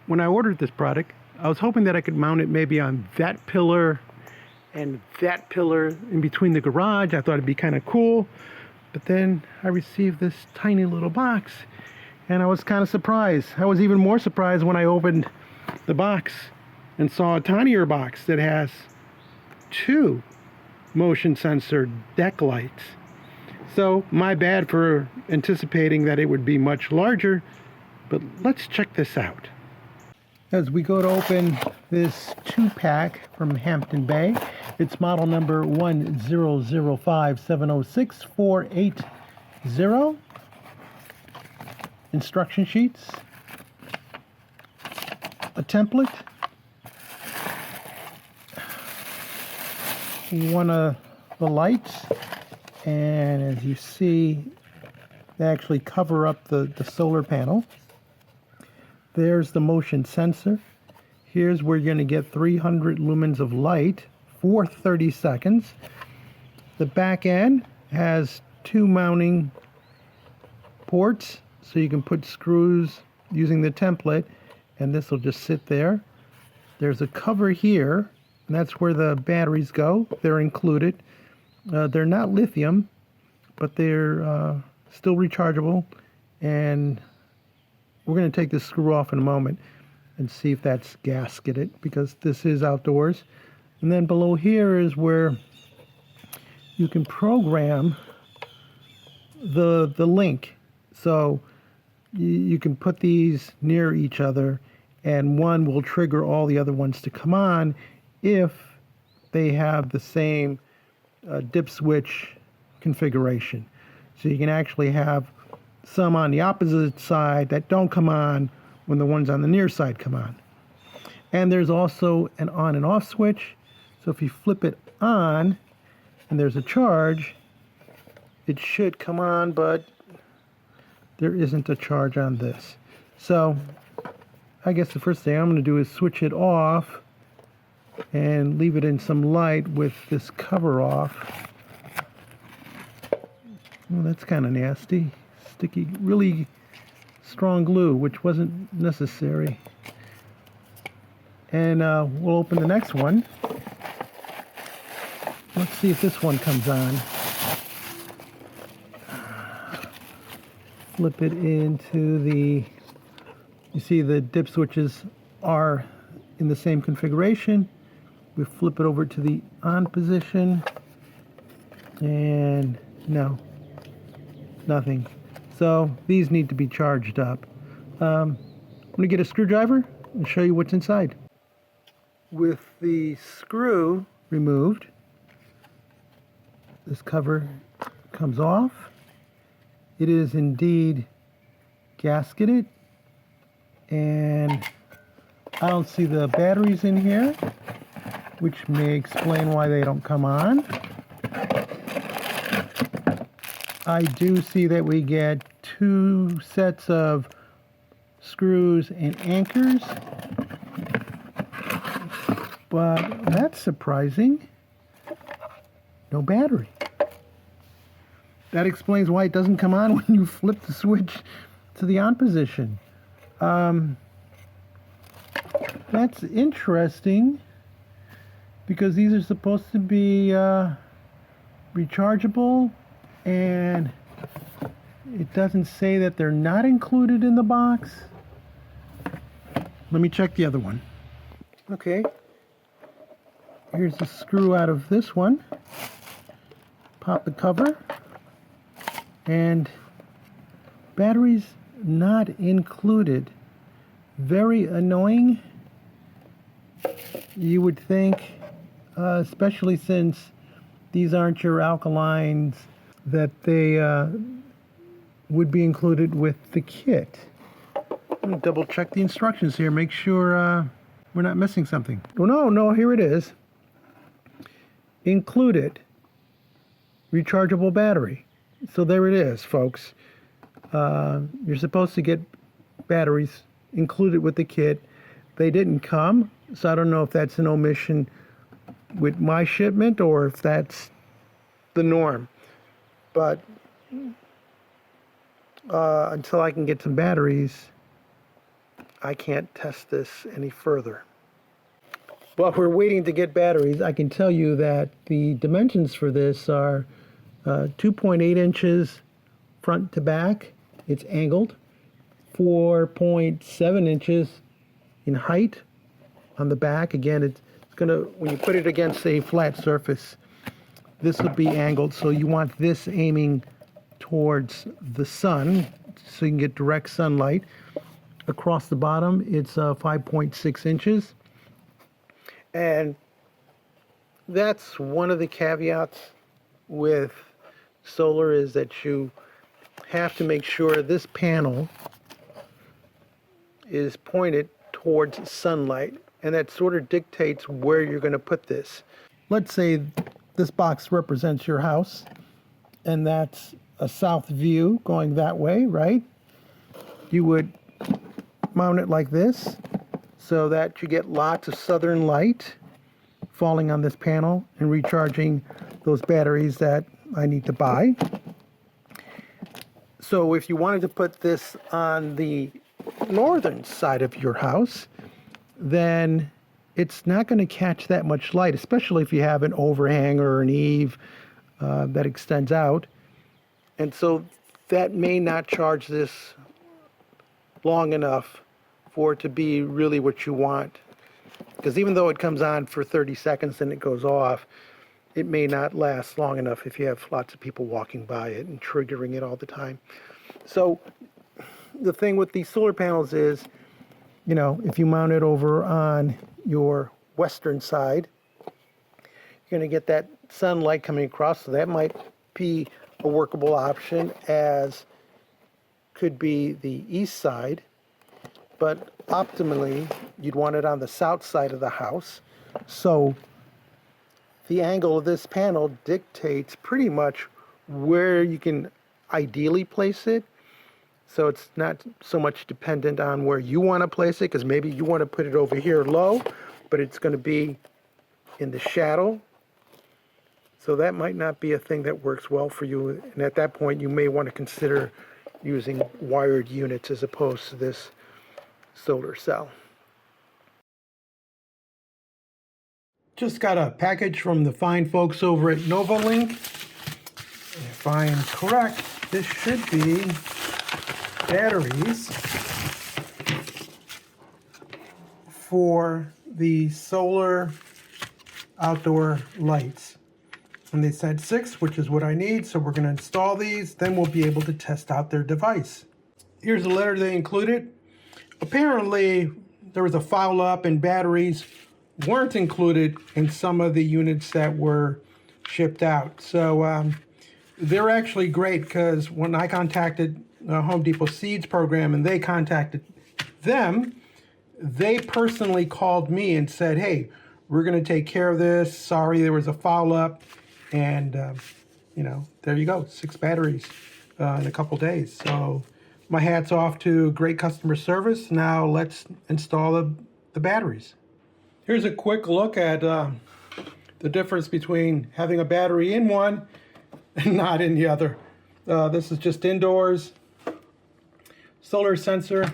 when I ordered this product, I was hoping that I could mount it maybe on that pillar and that pillar in between the garage. I thought it'd be kind of cool. But then I received this tiny little box, and I was kind of surprised. I was even more surprised when I opened the box and saw a tinier box that has 2 motion sensor deck lights. So my bad for anticipating that it would be much larger, but let's check this out. As we go to open this 2-pack from Hampton Bay, it's model number 1005706-480. Instruction sheets, a template, one of the lights, and as you see, they actually cover up the solar panel. There's the motion sensor. Here's where you're going to get 300 lumens of light for 30 seconds. The back end has 2 mounting ports, so you can put screws using the template, and this will just sit there. There's a cover here, and that's where the batteries go. They're included. They're not lithium, but they're still rechargeable, and we're going to take this screw off in a moment and see if that's gasketed, because this is outdoors. And then below here is where you can program the link. So you can put these near each other, and one will trigger all the other ones to come on if they have the same dip switch configuration. So you can actually have some on the opposite side that don't come on when the ones on the near side come on. And there's also an on and off switch. So if you flip it on and there's a charge, it should come on, but there isn't a charge on this. So I guess the first thing I'm going to do is switch it off and leave it in some light with this cover off. Well, that's kind of nasty. Sticky, really strong glue, which wasn't necessary. And we'll open the next one. Let's see if this one comes on. Flip it into the, you see the dip switches are in the same configuration. We flip it over to the on position, and no, nothing. So these need to be charged up. I'm going to get a screwdriver and show you what's inside. With the screw removed, this cover comes off. It is indeed gasketed, and I don't see the batteries in here, which may explain why they don't come on. I do see that we get 2 sets of screws and anchors, but that's surprising. No battery. That explains why it doesn't come on when you flip the switch to the on position. That's interesting, because these are supposed to be rechargeable, and it doesn't say that they're not included in the box. Let me check the other one. Okay, here's the screw out of this one. Pop the cover, and batteries not included. Very annoying. You would think, especially since these aren't your alkalines, that they would be included with the kit. Let me double check the instructions here, make sure we're not missing something. Oh, no, here it is. Included rechargeable battery. So there it is, folks. You're supposed to get batteries included with the kit. They didn't come, so I don't know if that's an omission with my shipment or if that's the norm. But until I can get some batteries, I can't test this any further. While we're waiting to get batteries, I can tell you that the dimensions for this are 2.8 inches front to back. It's angled. 4.7 inches in height on the back. Again, it's gonna, when you put it against a flat surface, this will be angled, so you want this aiming towards the sun so you can get direct sunlight. Across the bottom, it's 5.6 inches. And that's one of the caveats with solar, is that you have to make sure this panel is pointed towards sunlight, and that sort of dictates where you're going to put this. Let's say this box represents your house, and that's a south view going that way, right? You would mount it like this so that you get lots of southern light falling on this panel and recharging those batteries that I need to buy. So if you wanted to put this on the northern side of your house, then it's not going to catch that much light, especially if you have an overhang or an eave that extends out. And so that may not charge this long enough for it to be really what you want. Because even though it comes on for 30 seconds and it goes off, it may not last long enough if you have lots of people walking by it and triggering it all the time. So the thing with these solar panels is, you know, if you mount it over on your western side, you're going to get that sunlight coming across, so that might be a workable option, as could be the east side. But optimally, you'd want it on the south side of the house. So the angle of this panel dictates pretty much where you can ideally place it. So it's not so much dependent on where you want to place it, because maybe you want to put it over here low, but it's going to be in the shadow. So that might not be a thing that works well for you. And at that point, you may want to consider using wired units as opposed to this solar cell. Just got a package from the fine folks over at NovaLink. If I am correct, this should be batteries for the solar outdoor lights. And they said 6, which is what I need, so we're going to install these, then we'll be able to test out their device. Here's a letter they included. Apparently, there was a foul up and batteries weren't included in some of the units that were shipped out. So they're actually great, because when I contacted Home Depot Seeds program and they contacted them, they personally called me and said, hey, we're going to take care of this. Sorry, there was a foul up. And, you know, there you go, 6 batteries in a couple days. So my hat's off to great customer service. Now let's install the batteries. Here's a quick look at the difference between having a battery in one and not in the other. This is just indoors. Solar sensor.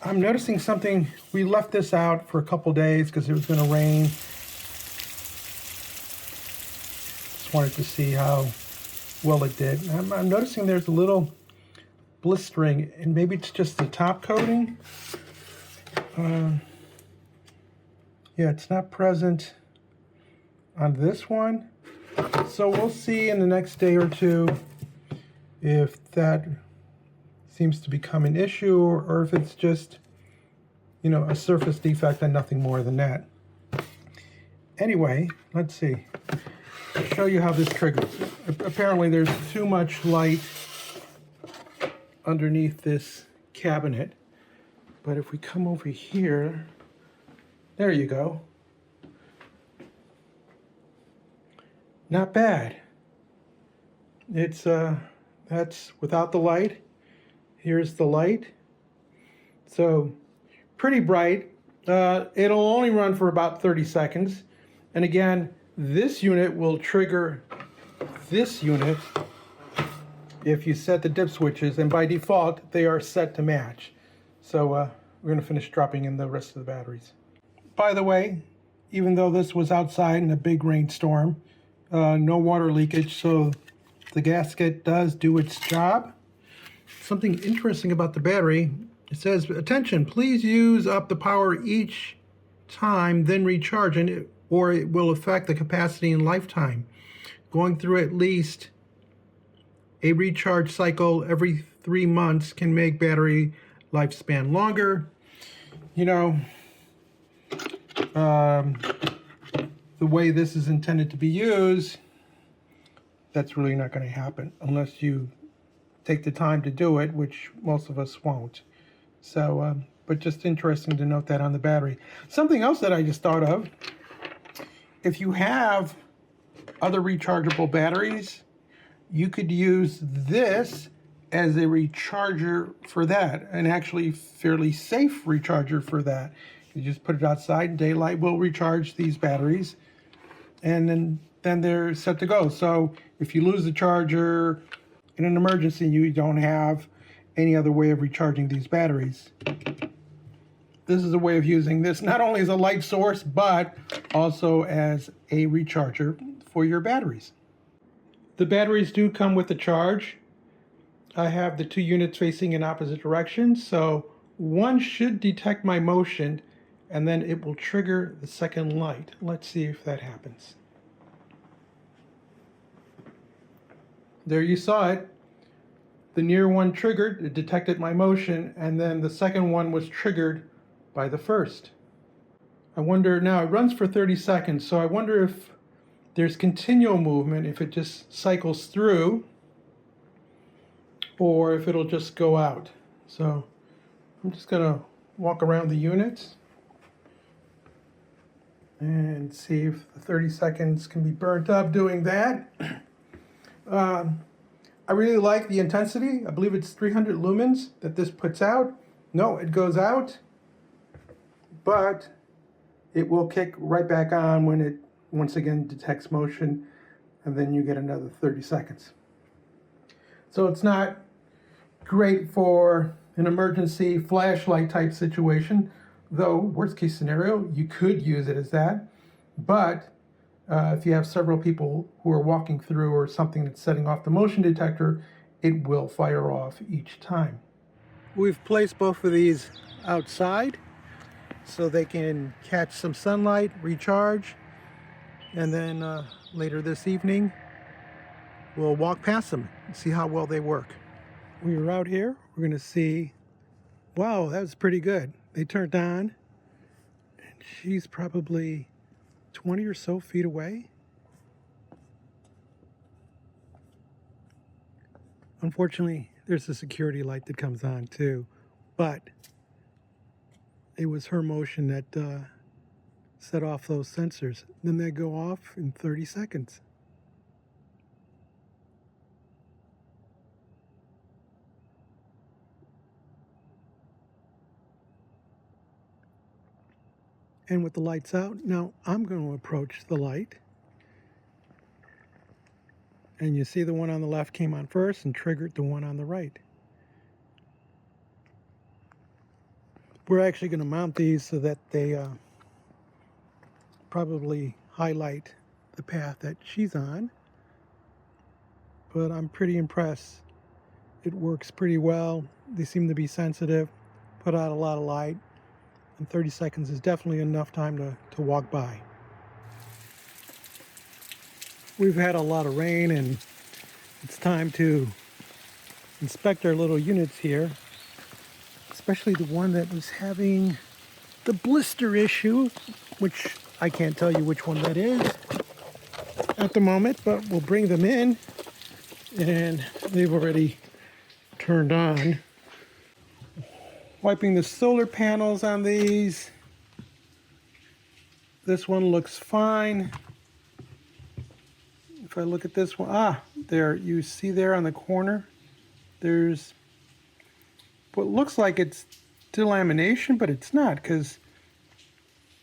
I'm noticing something. We left this out for a couple days because it was going to rain. Just wanted to see how well it did. I'm noticing there's a little blistering, and maybe it's just the top coating. Yeah, it's not present on this one. So we'll see in the next day or two if that seems to become an issue, or if it's just, you know, a surface defect and nothing more than that. Anyway, let's see. I'll show you how this triggers. Apparently there's too much light underneath this cabinet. But if we come over here, there you go. Not bad. It's that's without the light. Here's the light. So pretty bright. It'll only run for about 30 seconds. And again, this unit will trigger this unit if you set the dip switches, and by default they are set to match. So we're going to finish dropping in the rest of the batteries. By the way, even though this was outside in a big rainstorm, no water leakage, so the gasket does do its job. Something interesting about the battery, it says, attention, please use up the power each time, then recharge, or it will affect the capacity and lifetime. Going through at least a recharge cycle every 3 months can make battery lifespan longer. You know, the way this is intended to be used, that's really not going to happen unless you take the time to do it, which most of us won't. So, but just interesting to note that on the battery. Something else that I just thought of, if you have other rechargeable batteries, you could use this as a recharger for that, and actually fairly safe recharger for that. You just put it outside, daylight will recharge these batteries, and then they're set to go. So if you lose the charger in an emergency, you don't have any other way of recharging these batteries. This is a way of using this not only as a light source, but also as a recharger for your batteries. The batteries do come with a charge. I have the 2 units facing in opposite directions, so one should detect my motion, and then it will trigger the second light. Let's see if that happens. There you saw it. The near one triggered, it detected my motion, and then the second one was triggered by the first. I wonder, now it runs for 30 seconds, so I wonder if there's continual movement, if it just cycles through, or if it'll just go out. So I'm just gonna walk around the units and see if the 30 seconds can be burnt up doing that. I really like the intensity. I believe it's 300 lumens that this puts out. No, it goes out, but it will kick right back on when it once again detects motion, and then you get another 30 seconds. So it's not great for an emergency flashlight type situation, though worst case scenario, you could use it as that. But if you have several people who are walking through or something that's setting off the motion detector, it will fire off each time. We've placed both of these outside so they can catch some sunlight, recharge, and then later this evening we'll walk past them and see how well they work. We are out here, we're going to see, wow, that was pretty good. They turned on, and she's probably 20 or so feet away. Unfortunately, there's a security light that comes on too, but it was her motion that set off those sensors. Then they go off in 30 seconds. And with the lights out, now I'm going to approach the light. And you see the one on the left came on first and triggered the one on the right. We're actually going to mount these so that they probably highlight the path that she's on. But I'm pretty impressed. It works pretty well. They seem to be sensitive, put out a lot of light. And 30 seconds is definitely enough time to walk by. We've had a lot of rain, and it's time to inspect our little units here, especially the one that was having the blister issue, which I can't tell you which one that is at the moment, but we'll bring them in, and they've already turned on. Wiping the solar panels on these. This one looks fine. If I look at this one, there, you see there on the corner, there's what looks like it's delamination, but it's not, because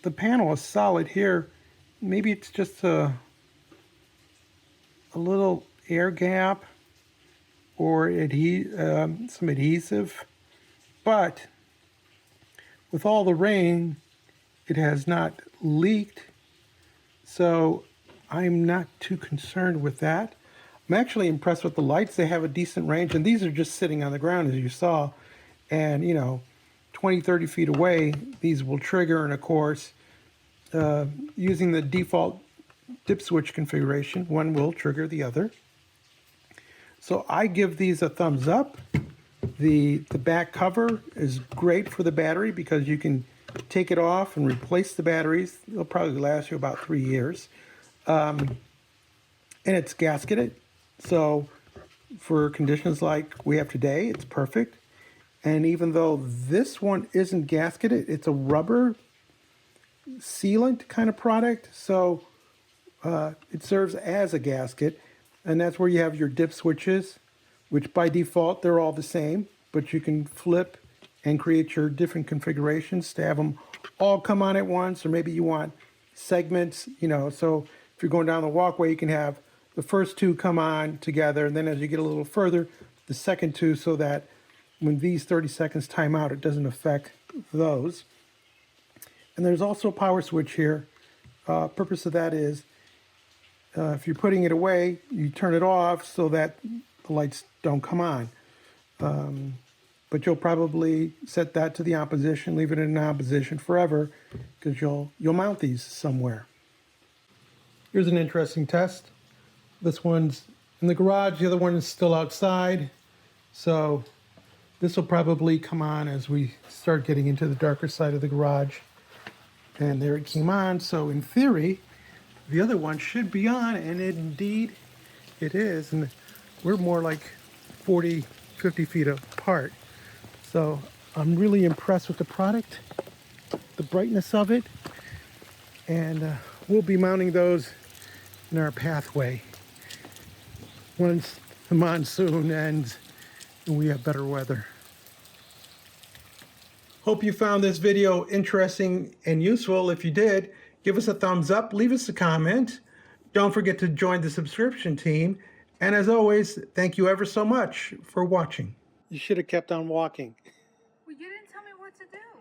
the panel is solid here. Maybe it's just a little air gap or some adhesive. But with all the rain, it has not leaked. So I'm not too concerned with that. I'm actually impressed with the lights. They have a decent range, and these are just sitting on the ground, as you saw. And, you know, 20, 30 feet away, these will trigger. And of course, using the default dip switch configuration, one will trigger the other. So I give these a thumbs up. The back cover is great for the battery because you can take it off and replace the batteries. They'll probably last you about 3 years. And it's gasketed. So for conditions like we have today, it's perfect. And even though this one isn't gasketed, it's a rubber sealant kind of product. So it serves as a gasket. And that's where you have your dip switches, which by default, they're all the same. But you can flip and create your different configurations to have them all come on at once. Or maybe you want segments, you know. So if you're going down the walkway, you can have the first two come on together. And then as you get a little further, the second two, so that when these 30 seconds time out, it doesn't affect those. And there's also a power switch here. Purpose of that is if you're putting it away, you turn it off so that the lights don't come on. But you'll probably set that to the on position, leave it in on position forever, because you'll mount these somewhere. Here's an interesting test. This one's in the garage, the other one is still outside. So this will probably come on as we start getting into the darker side of the garage. And there it came on. So in theory, the other one should be on, and indeed it is. And we're more like 40, 50 feet apart. So I'm really impressed with the product, the brightness of it. And we'll be mounting those in our pathway once the monsoon ends and we have better weather. Hope you found this video interesting and useful. If you did, give us a thumbs up, leave us a comment. Don't forget to join the subscription team. And as always, thank you ever so much for watching. You should have kept on walking. Well, you didn't tell me what to do.